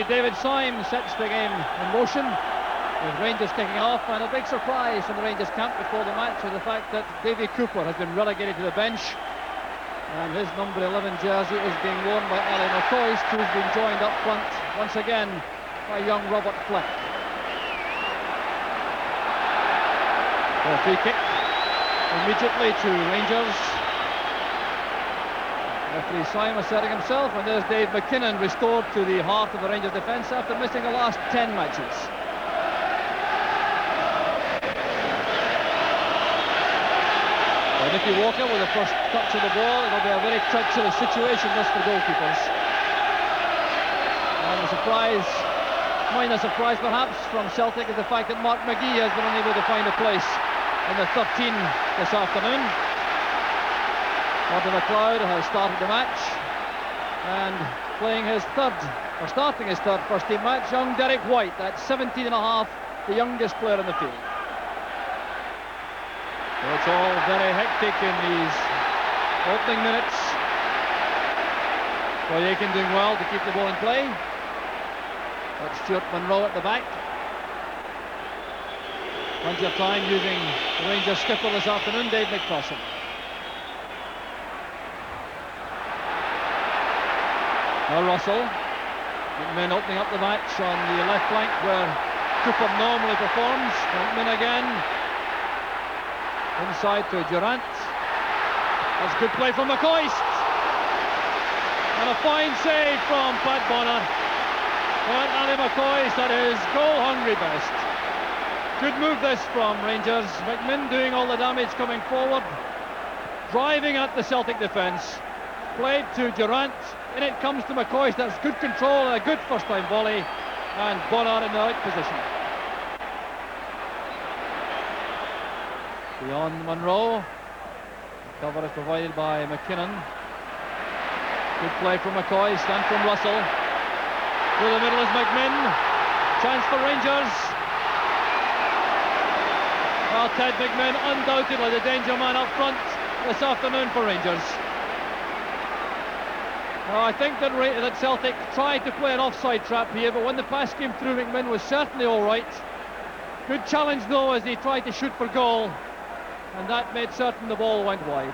David Syme sets the game in motion, with Rangers kicking off, and a big surprise from the Rangers camp before the match was the fact that Davy Cooper has been relegated to the bench, and his number 11 jersey is being worn by Ali McCoist, who's been joined up front once again by young Robert Fleck. A free kick immediately to Rangers. Referee Syme asserting himself, and there's Dave McKinnon restored to the heart of the Rangers defence after missing the last 10 matches. And Nicky Walker with the first touch of the ball. It'll be a very treacherous situation this for goalkeepers. And the surprise, minor surprise perhaps, from Celtic is the fact that Mark McGee has been unable to find a place in the 13 this afternoon. Gordon McLeod has started the match, and playing his third, or starting his third first team match, young Derek White, at 17 and a half, the youngest player in the field. So it's all very hectic in these opening minutes. Roy Aitken doing well to keep the ball in play. That's Stuart Monroe at the back. Plenty of time using the Rangers skipper this afternoon, Dave McPherson. Now Russell. McMinn opening up the match on the left flank where Cooper normally performs. McMinn again. Inside to Durant. That's good play from McCoist. And a fine save from Pat Bonner. But Ali McCoist at his goal-hungry best. Good move this from Rangers. McMinn doing all the damage coming forward, driving at the Celtic defence. Played to Durant. In it comes to McCoist. That's good control and a good first-time volley. And Bonner in the right position. Beyond Monroe. Cover is provided by McKinnon. Good play from McCoist and from Russell. Through the middle is McMinn. Chance for Rangers. Well, Ted McMinn undoubtedly the danger man up front this afternoon for Rangers. Now, I think that Celtic tried to play an offside trap here, but when the pass came through, McMinn was certainly all right. Good challenge though as he tried to shoot for goal, and that made certain the ball went wide.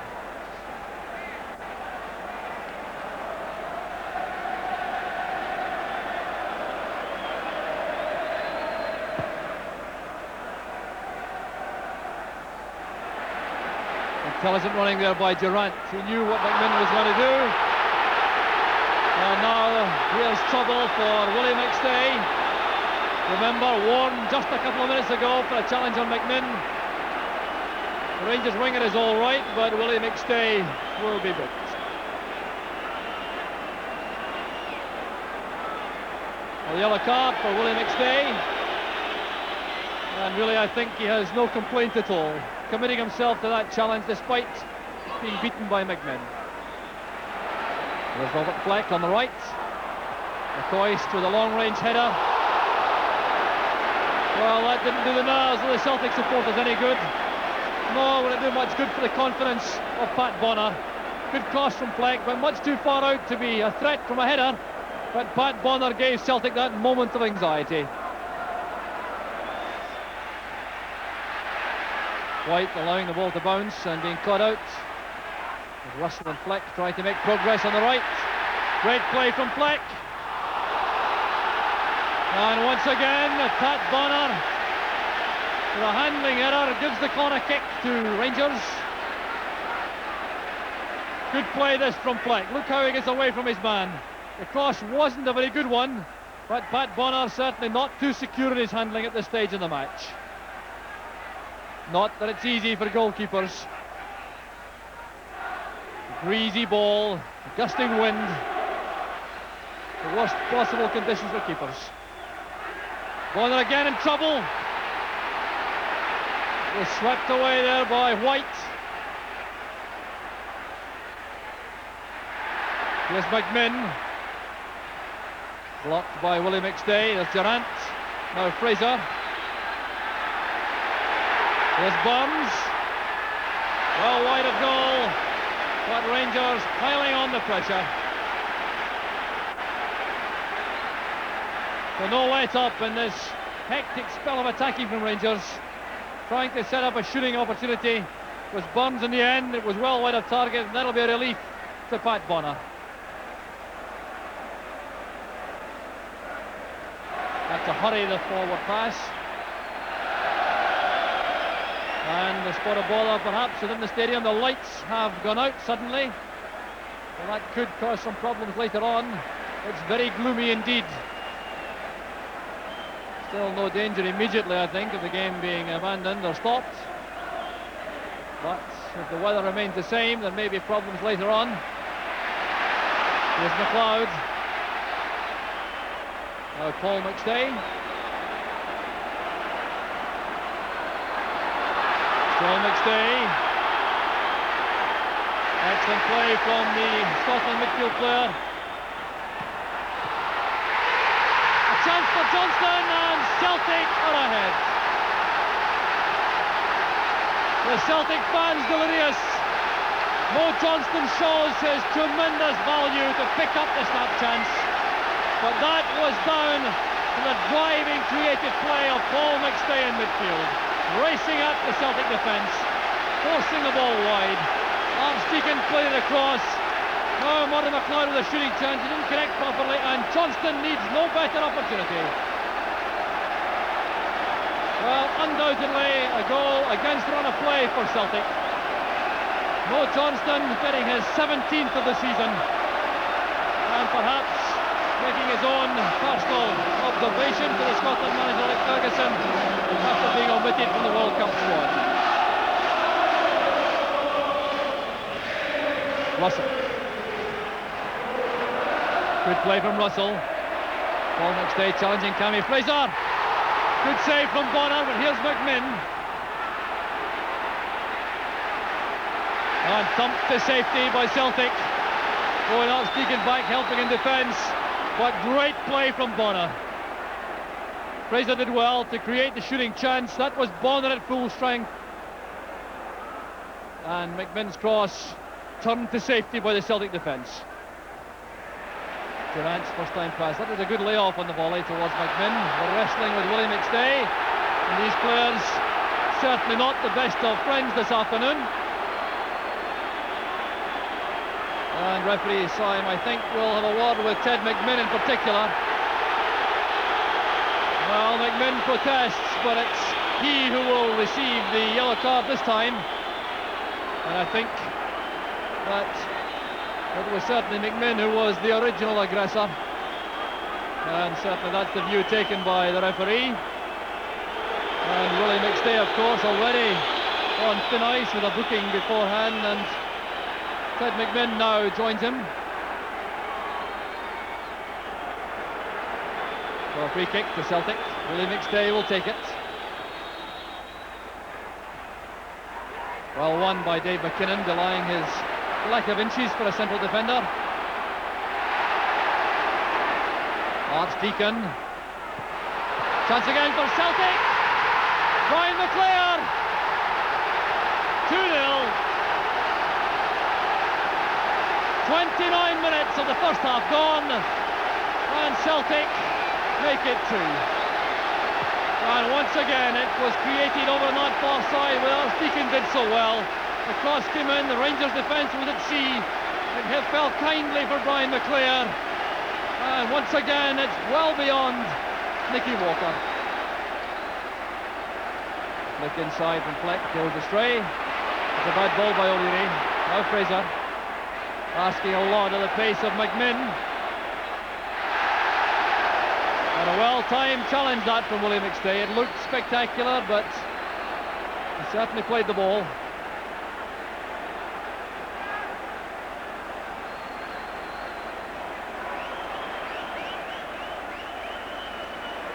Intelligent running there by Durant. He knew what McMinn was going to do. And now here's trouble for Willie McStay. Remember, warned just a couple of minutes ago for a challenge on McMinn. The Rangers winger is all right, but Willie McStay will be booked. A yellow card for Willie McStay. And really, I think he has no complaint at all, committing himself to that challenge despite being beaten by McMinn. There's Robert Fleck on the right. McCoist with a long-range header. Well, that didn't do the nerves of the Celtic supporters any good. Nor will it do much good for the confidence of Pat Bonner. Good cross from Fleck, but much too far out to be a threat from a header. But Pat Bonner gave Celtic that moment of anxiety. White allowing the ball to bounce and being caught out. Russell and Fleck trying to make progress on the right. Great play from Fleck. And once again, Pat Bonner with a handling error gives the corner kick to Rangers. Good play this from Fleck. Look how he gets away from his man. The cross wasn't a very good one, but Pat Bonner certainly not too secure in his handling at this stage in the match. Not that it's easy for goalkeepers. Breezy ball, gusting wind, the worst possible conditions for keepers. Bonner again in trouble. Was swept away there by White. Here's McMinn. Blocked by Willie McStay. There's Durant. Now Fraser. There's Burns. Well wide of goal. But Rangers piling on the pressure. So no let up in this hectic spell of attacking from Rangers. Trying to set up a shooting opportunity. Was Burns in the end. It was well wide of target, and that'll be a relief to Pat Bonner. Had to hurry the forward pass. And the spot of bother perhaps within the stadium. The lights have gone out suddenly. Well, that could cause some problems later on. It's very gloomy indeed. Still no danger immediately, I think, of the game being abandoned or stopped. But if the weather remains the same, there may be problems later on. Here's McLeod. Now Paul McStay. Still McStay. Excellent play from the Scotland midfield player. A chance for Johnston, and Celtic are ahead. The Celtic fans delirious. Mo Johnston shows his tremendous value to pick up the snap chance. But that was down to the driving, creative play of Paul McStay in midfield. Racing at the Celtic defence, forcing the ball wide. Armstead played it across. Now Murray McLeod with a shooting chance. He didn't connect properly, and Johnston needs no better opportunity. Well, undoubtedly a goal against run of play for Celtic. Mo Johnston getting his 17th of the season, and perhaps making his own personal observation to the Scotland manager Alex Ferguson after being omitted from the World Cup squad. Russell. Good play from Russell. Paul McStay challenging Cammy Fraser. Good save from Bonner, but here's McMinn. And thumped to safety by Celtic. Going Archdeacon back, helping in defence. But great play from Bonner. Fraser did well to create the shooting chance. That was Bonner at full strength. And McMinn's cross turned to safety by the Celtic defence. Durant's first time pass. That was a good layoff on the volley towards McMinn. We're wrestling with Willie McStay. And these players certainly not the best of friends this afternoon. And referee Syme, I think, will have a word with Ted McMinn in particular. Well, McMinn protests, but it's he who will receive the yellow card this time. And I think that it was certainly McMinn who was the original aggressor. And certainly that's the view taken by the referee. And Willie McStay, of course, already on thin ice with a booking beforehand, and Ted McMinn now joins him. For a free kick to Celtic. Willie McStay will take it. Well won by Dave McKinnon, denying his lack of inches for a central defender. Archdeacon. Chance again for Celtic. Brian McClair. 2-0. 29 minutes of the first half gone, and Celtic make it 2. And once again it was created over on that far side where Archdeacon did so well. The cross came in, the Rangers defence was at sea. It fell kindly for Brian McClair. And once again it's well beyond Nicky Walker. Flick inside from Fleck, goes astray. It's a bad ball by O'Leary. Now Fraser. Asking a lot of the pace of McMinn. And a well-timed challenge that from Willie McStay. It looked spectacular, but he certainly played the ball.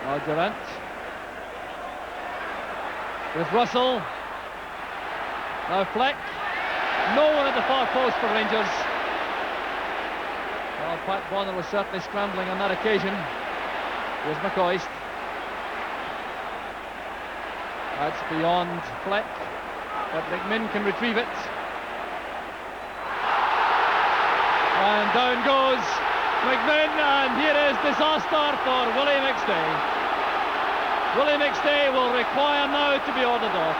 Now Durant. With Russell. Now Fleck. No one at the far post for Rangers. Well, Pat Bonner was certainly scrambling on that occasion. Here's McCoist. That's beyond Fleck, but McMinn can retrieve it. And down goes McMinn, and here is disaster for Willie McStay. McStay. Willie McStay will require now to be ordered off.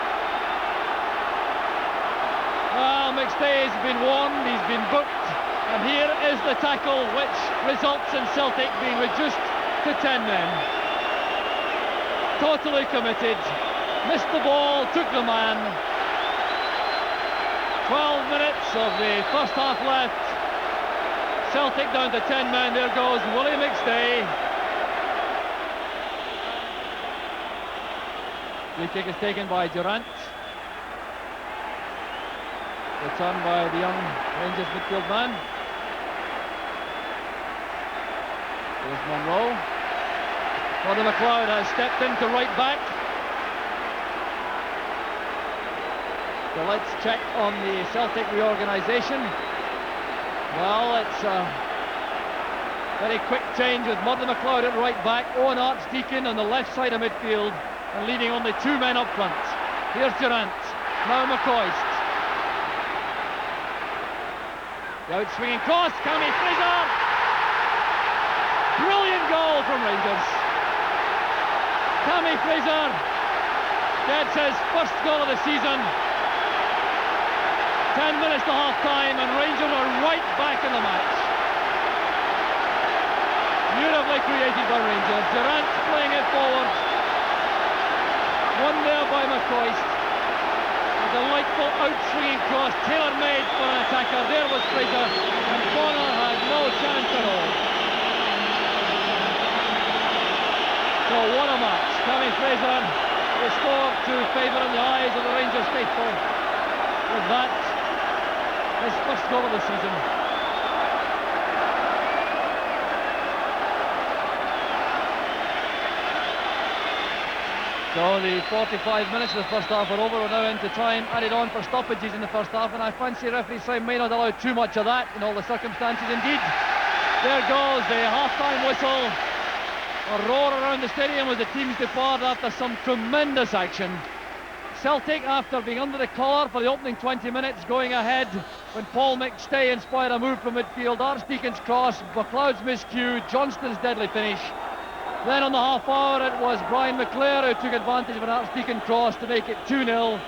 Well, McStay's been warned, he's been booked, and here is the tackle which results in Celtic being reduced to 10 men. Totally committed, missed the ball, took the man. 12 minutes of the first half left. Celtic down to 10 men. There goes Willie McStay. Free kick is taken by Durant. Returned by the young Rangers midfield man. There's Monroe. Roddy McLeod has stepped into right back. So let's check on the Celtic reorganisation. Well, it's a very quick change with Roddy McLeod at right back, Owen Archdeacon on the left side of midfield, and leaving only two men up front. Here's Durant, now McCoist. The out-swinging cross, Cammy Fraser! Brilliant goal from Rangers. Cammy Fraser gets his first goal of the season. 10 minutes to half-time, and Rangers are right back in the match. Beautifully created by Rangers. Durant playing it forward. Won there by McCoist. A delightful out-swinging cross, tailor-made for an attacker. There was Fraser, and Bonner had no chance at all. So what a match. Cammy Fraser restored to favour in the eyes of the Rangers faithful. With that, his first goal of the season. So the 45 minutes of the first half are over. We're now into time added on for stoppages in the first half, and I fancy referee Simon may not allow too much of that in all the circumstances. Indeed, there goes the half-time whistle. A roar around the stadium as the teams depart after some tremendous action. Celtic, after being under the collar for the opening 20 minutes, going ahead when Paul McStay inspired a move from midfield. Archdeacon's cross, McLeod's miscue, Johnston's deadly finish. Then on the half hour it was Brian McClare who took advantage of an Archdeacon cross to make it 2-0.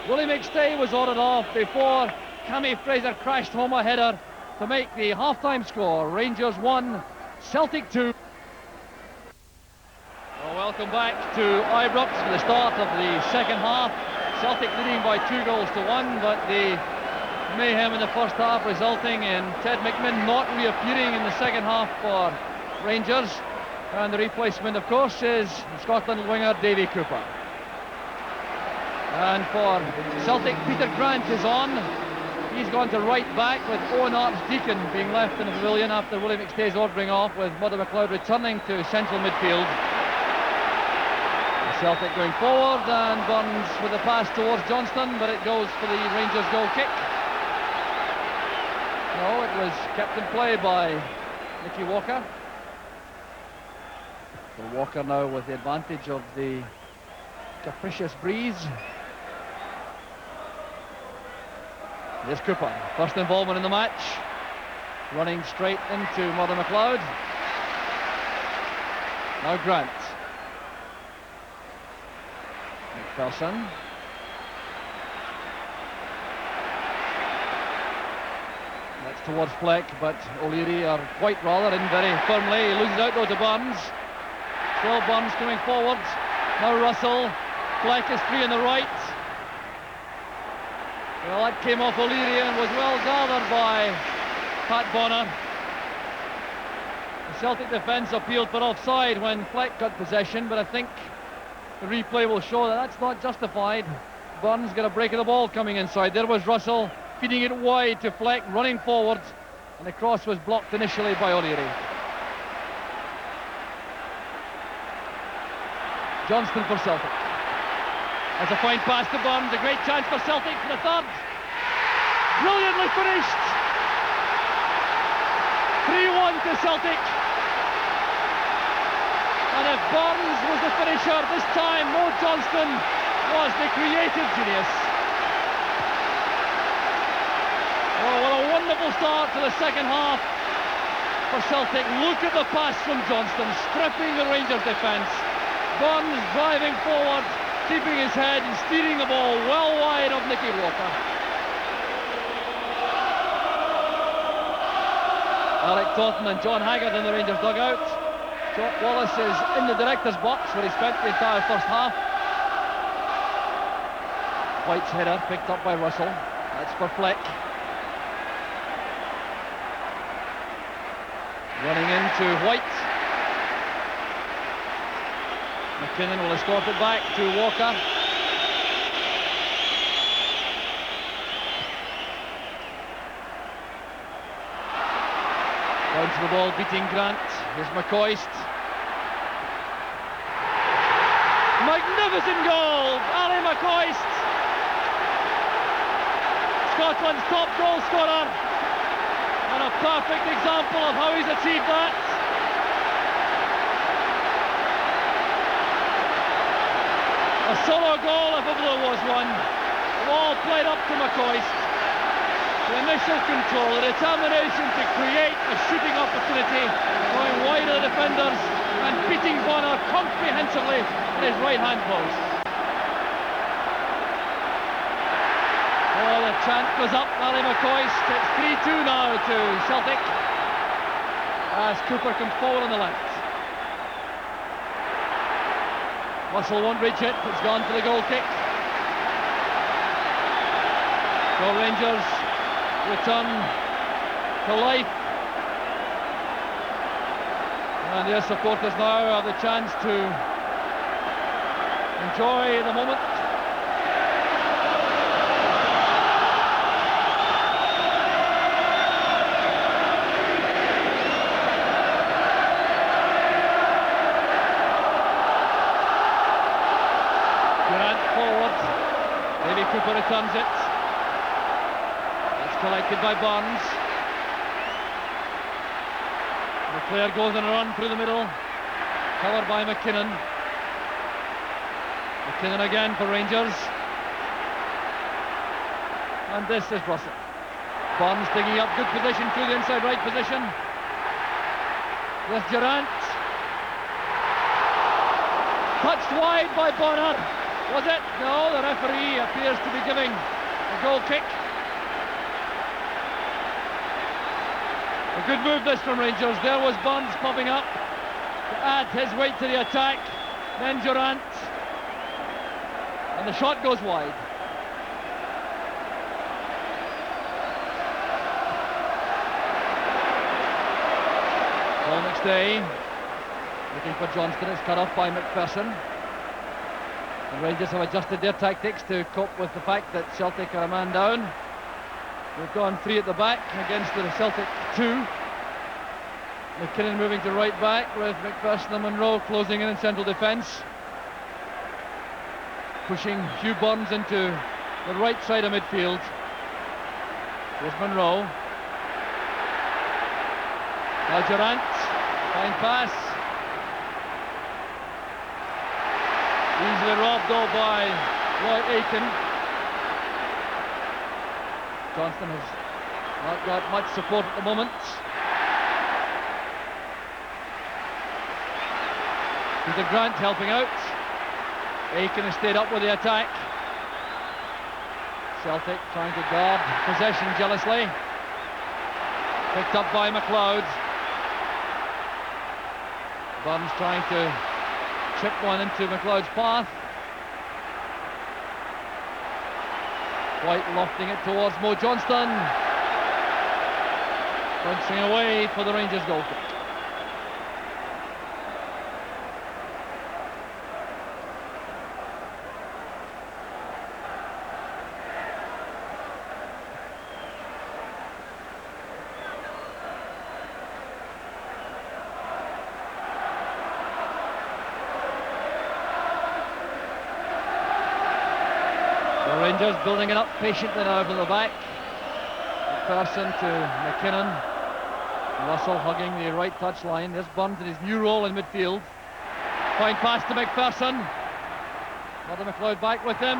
Willie McStay was ordered off before Cammy Fraser crashed home a header to make the half-time score. Rangers 1, Celtic 2. Well, welcome back to Ibrox for the start of the second half. Celtic leading by 2-1, but the mayhem in the first half resulting in Ted McMinn not reappearing in the second half for Rangers. And the replacement, of course, is Scotland winger Davy Cooper. And for Celtic, Peter Grant is on. He's gone to right back with Owen Archdeacon being left in the pavilion after Willie McStay's ordering off, with Roddy McLeod returning to central midfield. Celtic going forward, and Burns with a pass towards Johnston, but it goes for the Rangers goal kick. No, it was kept in play by Nicky Walker. So Walker now with the advantage of the capricious breeze. Here's Cooper, first involvement in the match, running straight into Roddy McLeod. Now Grant. McPherson. That's towards Fleck, but O'Leary are quite rather in very firmly. He loses out though to Burns. Still Burns coming forwards. Now Russell. Fleck is free on the right. Well, that came off O'Leary and was well gathered by Pat Bonner. The Celtic defence appealed for offside when Fleck got possession, but I think the replay will show that that's not justified. Burns got a break of the ball coming inside. There was Russell feeding it wide to Fleck, running forward, and the cross was blocked initially by O'Leary. Johnston for Celtic. That's a fine pass to Burns, a great chance for Celtic for the third. Brilliantly finished. 3-1 to Celtic. And if Burns was the finisher this time, Mo Johnston was the creative genius. Oh, what a wonderful start to the second half. for Celtic. Look at the pass from Johnston, stripping the Rangers defence. Burns driving forward, keeping his head and steering the ball well wide of Nicky Walker. Alec Totten and John Haggart in the Rangers dugout. Jock Wallace is in the director's box where he spent the entire first half. White's header picked up by Russell. That's for Fleck. Running into White. McKinnon will escort it back to Walker. Down to the ball, beating Grant. Here's McCoist. Magnificent goal! Ali McCoist! Scotland's top goal scorer. And a perfect example of how he's achieved that. A solo goal if ever there was one. The ball played up to McCoist. The initial control, the determination to create a shooting opportunity, going wide of the defenders and beating Bonner comprehensively in his right-hand post. Oh, the chant goes up, Ali McCoist. It's 3-2 now to Celtic as Cooper comes forward on the left. Russell won't reach it, it's gone for the goal kick. So Rangers return to life. And their supporters now have the chance to enjoy the moment. Durant forward. Davy Cooper returns it. Collected by Barnes. The player goes on a run through the middle, covered by McKinnon. McKinnon again for Rangers. And this is Russell. Barnes digging up good position through the inside right position. With Durant. Touched wide by Bonner. Was it? No, the referee appears to be giving a goal kick. A good move this from Rangers. There was Burns popping up to add his weight to the attack. Then Durant. And the shot goes wide. Paul McStay looking for Johnston. It's cut off by McPherson. And Rangers have adjusted their tactics to cope with the fact that Celtic are a man down. We've gone 3 at the back against the Celtic 2. McKinnon moving to right back with McPherson and Monroe closing in central defence. Pushing Hugh Burns into the right side of midfield. Here's Monroe. Now Durant. Fine pass. Easily robbed though by Roy Aitken. Johnston has not got much support at the moment. Peter Grant helping out. Aitken has stayed up with the attack. Celtic trying to guard possession jealously. Picked up by McLeod. Burns trying to chip one into McLeod's path. White lofting it towards Mo Johnston. Bouncing away for the Rangers goal kick. Rangers building it up patiently now from the back. McPherson to McKinnon. Russell hugging the right touch line. There's Burns in his new role in midfield. Fine pass to McPherson. Another McLeod back with him.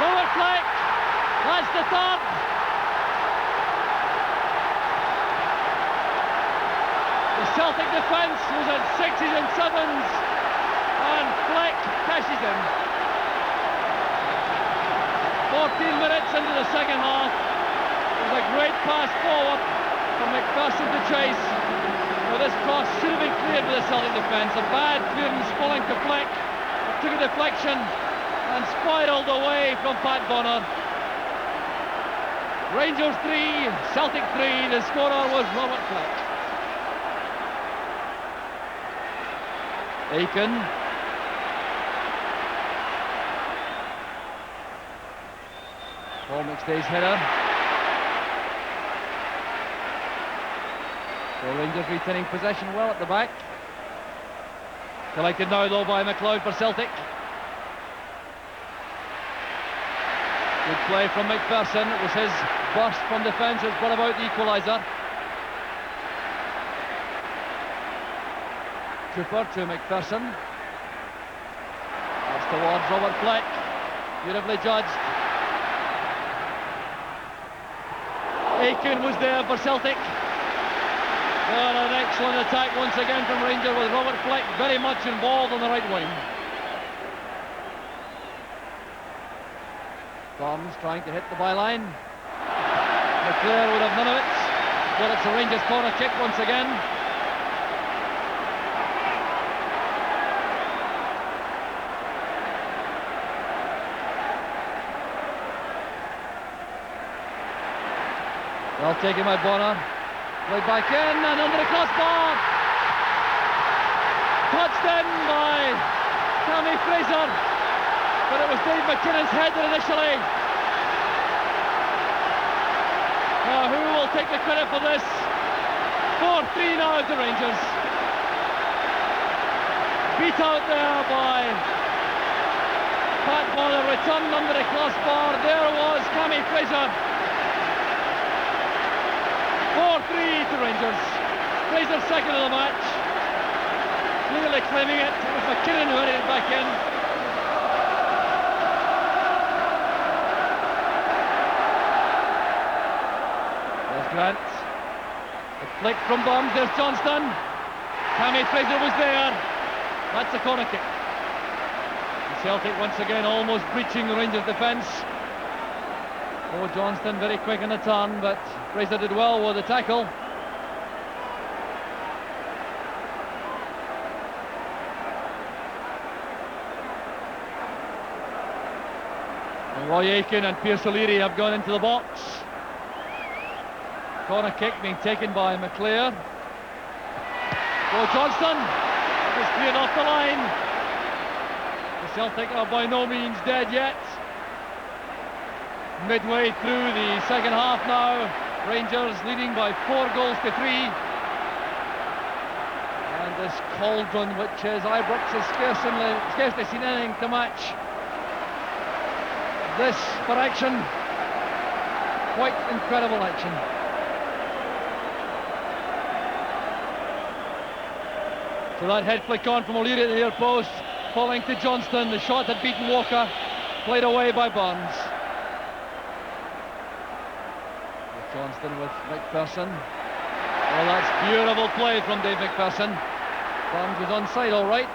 Lower flick. That's the third. Celtic defence was at 6s and 7s, and Fleck cashes in. 14 minutes into the second half. It was a great pass forward from McPherson to chase. Well, this cross should have been cleared by the Celtic defence. A bad clearance falling to Fleck. It took a deflection and spiralled away from Pat Bonner. Rangers 3, Celtic 3. The scorer was Robert Fleck. Aiken. Paul McStay's header. So Rangers retaining possession well at the back. Collected now though by McLeod for Celtic. Good play from McPherson. It was his burst from defence that's brought about the equaliser. Cooper to McPherson. That's towards Robert Fleck. Beautifully judged. Aiken was there for Celtic. Oh, an excellent attack once again from Rangers, with Robert Fleck very much involved on the right wing. Barnes trying to hit the byline. McClare would have none of it. Well, it's a Rangers corner kick once again. Well taken by Bonner. Played back in and under the crossbar. Touched in by Cammy Fraser. But it was Dave McKinnon's header initially. Who will take the credit for this? 4-3 now to Rangers. Beat out there by Pat Bonner. Returned under the crossbar. There was Cammy Fraser. 4-3 to Rangers. Fraser second of the match. Clearly claiming it. It was McKinnon who headed it back in. There's Grant. The flick from Burns. There's Johnston. Cammy Fraser was there. That's a corner kick. And Celtic once again almost breaching the Rangers defence. Oh, Johnston very quick in the turn, but Fraser did well with the tackle. And Roy Aiken and Pierce O'Leary have gone into the box. Corner kick being taken by McClare. Oh, Johnston is cleared off the line. The Celtic are by no means dead yet. Midway through the second half now, Rangers leading by 4 goals to 3. And this cauldron, which is Ibrox, has scarcely seen anything to match this for action. Quite incredible action. So that head flick on from O'Leary at the near post, falling to Johnston. The shot had beaten Walker, played away by Burns. Johnston with McPherson. Well, that's beautiful play from Dave McPherson. Burns was onside, all right.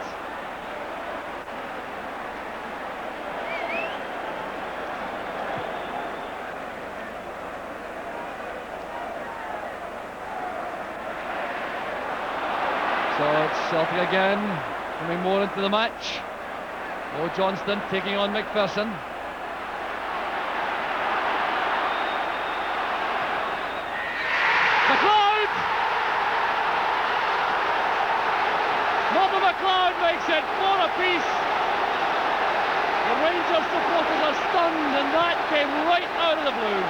So it's Celtic again, coming more into the match. Oh, Johnston taking on McPherson. McLeod makes it 4 apiece. The Rangers supporters are stunned, and that came right out of the blue.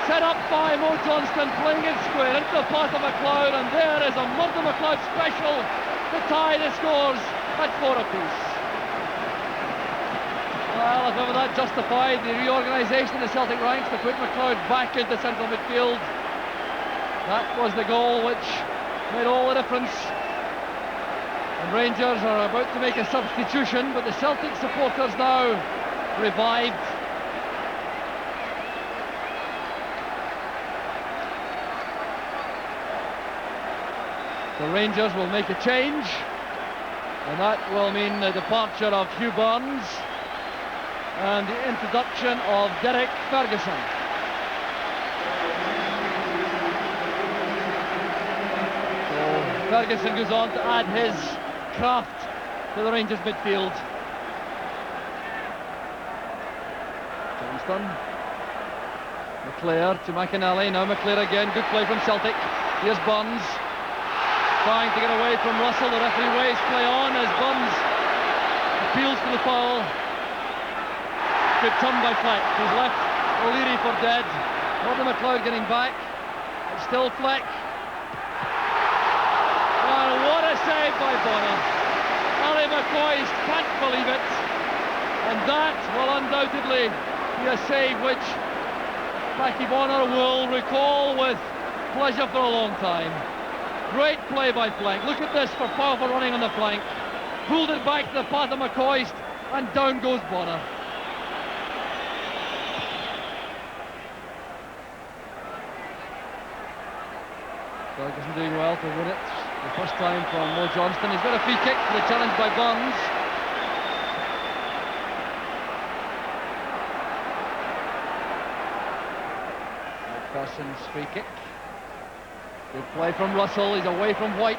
Set up by Mo Johnston, playing it square into the path of McLeod, and there is a Murdo McLeod special to tie the scores at 4 apiece. Well, if ever that justified the reorganisation of the Celtic ranks to put McLeod back into central midfield, that was the goal which made all the difference. And Rangers are about to make a substitution, but the Celtic supporters now revived. The Rangers will make a change, and that will mean the departure of Hugh Burns and the introduction of Derek Ferguson. So Ferguson goes on to add his craft to the Rangers midfield. Johnston, McClare to McInally, now McClare again, good play from Celtic. Here's Burns, trying to get away from Russell. The referee waves play on as Burns appeals for the foul. Good turn by Fleck, he's left O'Leary for dead. Gordon McLeod getting back, it's still Fleck. And what a save by Bonner. Ali McCoist can't believe it, and that will undoubtedly be a save which Paddy Bonner will recall with pleasure for a long time. Great play by Fleck. Look at this for powerful running on the flank. Pulled it back to the path of McCoist, and down goes Bonner. Ferguson doing well to win it. The first time from Mo Johnston. He's got a free kick for the challenge by Burns. McPherson's free kick. Good play from Russell, he's away from White.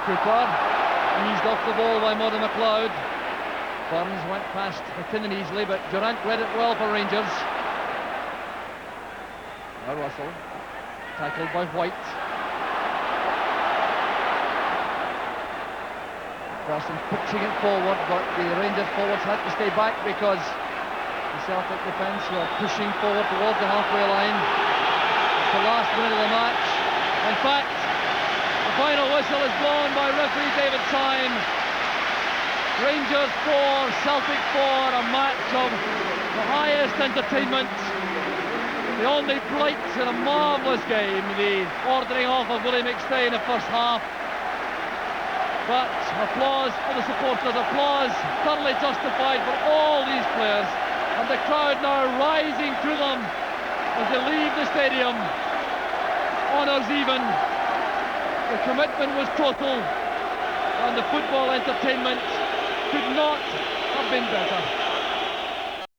Cooper, eased off the ball by Murdo McLeod. Burns went past McKinnon easily, but Durant read it well for Rangers. Now Russell, tackled by White. McPherson pitching it forward, but the Rangers forwards had to stay back because the Celtic defence were pushing forward towards the halfway line. The last minute of the match. In fact, the final whistle is blown by referee David Syme. Rangers 4, Celtic 4, a match of the highest entertainment. The only blight in a marvellous game, the ordering off of Willie McStay in the first half. But applause for the supporters, applause thoroughly justified for all these players. And the crowd now rising to them as they leave the stadium. Honours even. The commitment was total, and the football entertainment could not have been better.